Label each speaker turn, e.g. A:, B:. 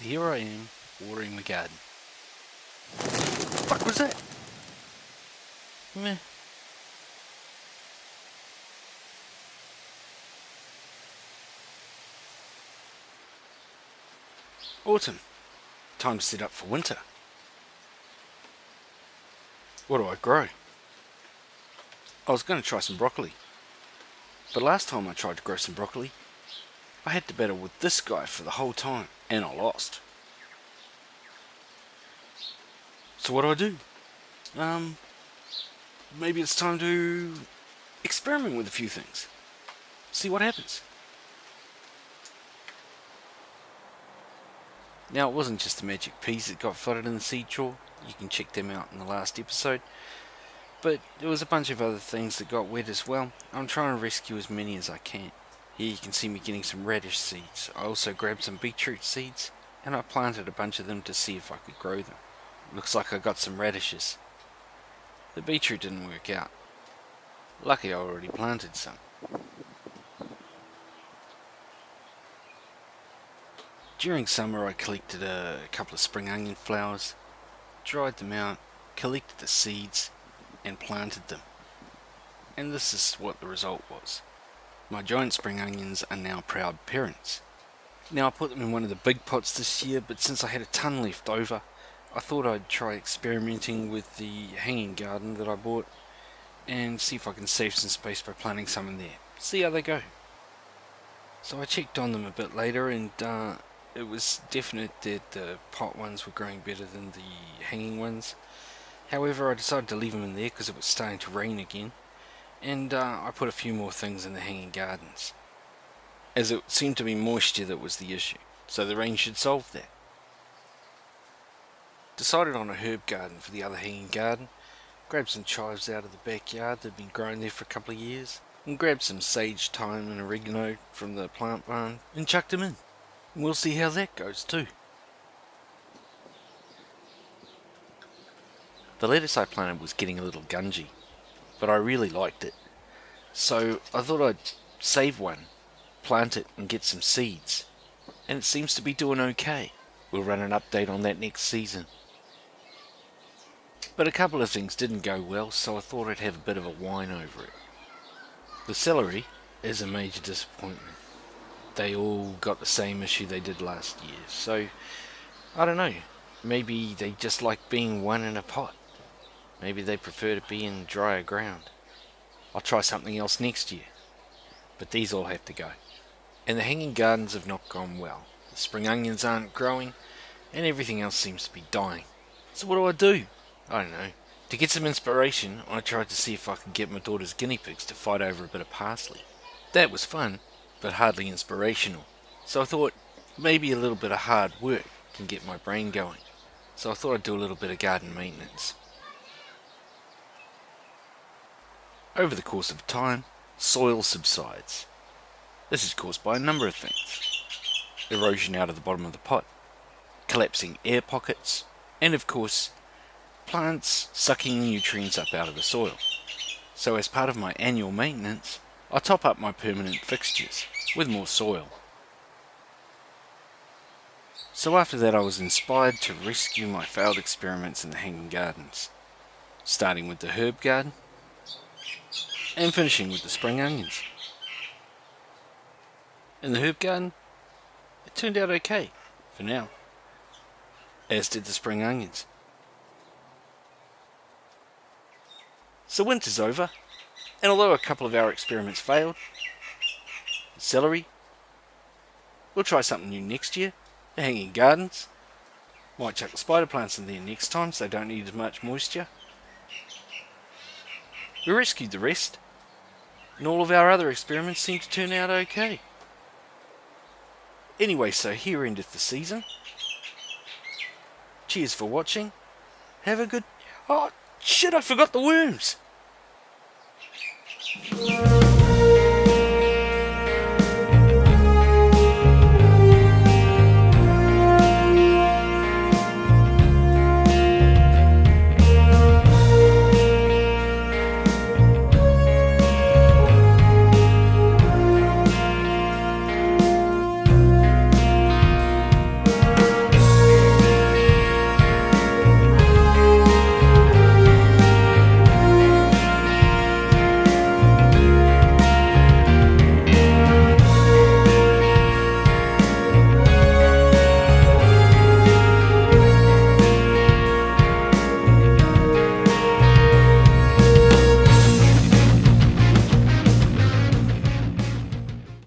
A: Here I am, watering my garden. Fuck was that? Meh. Autumn. Time to set up for winter. What do I grow? I was going to try some broccoli. But last time I tried to grow some broccoli, I had to battle with this guy for the whole time, and I lost. So what do? Maybe it's time to experiment with a few things. See what happens. Now, it wasn't just the magic peas that got flooded in the seed drawer. You can check them out in the last episode. But there was a bunch of other things that got wet as well. I'm trying to rescue as many as I can. Here you can see me getting some radish seeds. I also grabbed some beetroot seeds, and I planted a bunch of them to see if I could grow them. Looks like I got some radishes. The beetroot didn't work out. Lucky I already planted some. During summer I collected a couple of spring onion flowers, dried them out, collected the seeds, and planted them. And this is what the result was. My giant spring onions are now proud parents. Now I put them in one of the big pots this year, but since I had a ton left over, I thought I'd try experimenting with the hanging garden that I bought and see if I can save some space by planting some in there. See how they go. So I checked on them a bit later, and it was definite that the pot ones were growing better than the hanging ones. However, I decided to leave them in there because it was starting to rain again, and I put a few more things in the hanging gardens, as it seemed to be moisture that was the issue, so the rain should solve that. Decided on a herb garden for the other hanging garden, grabbed some chives out of the backyard that had been growing there for a couple of years, and grabbed some sage, thyme and oregano from the plant barn and chucked them in. And we'll see how that goes too. The lettuce I planted was getting a little gungy, but I really liked it. So I thought I'd save one, plant it and get some seeds. And it seems to be doing okay. We'll run an update on that next season. But a couple of things didn't go well, so I thought I'd have a bit of a whine over it. The celery is a major disappointment. They all got the same issue they did last year, so I don't know. Maybe they just like being one in a pot. Maybe they prefer to be in drier ground. I'll try something else next year. But these all have to go. And the hanging gardens have not gone well. The spring onions aren't growing, and everything else seems to be dying. So what do? I don't know. To get some inspiration, I tried to see if I could get my daughter's guinea pigs to fight over a bit of parsley. That was fun, but hardly inspirational. So I thought maybe a little bit of hard work can get my brain going. So I thought I'd do a little bit of garden maintenance. Over the course of time, soil subsides. This is caused by a number of things. Erosion out of the bottom of the pot, collapsing air pockets, and of course, plants sucking nutrients up out of the soil. So as part of my annual maintenance, I top up my permanent fixtures with more soil. So after that I was inspired to rescue my failed experiments in the hanging gardens, starting with the herb garden and finishing with the spring onions. In the herb garden, it turned out okay, for now, as did the spring onions. So winter's over, and although a couple of our experiments failed, the celery, we'll try something new next year, the hanging gardens, might chuck the spider plants in there next time so they don't need as much moisture. We rescued the rest, and all of our other experiments seem to turn out okay. Anyway, so here endeth the season. Cheers for watching. Have a good... Oh, shit, I forgot the worms!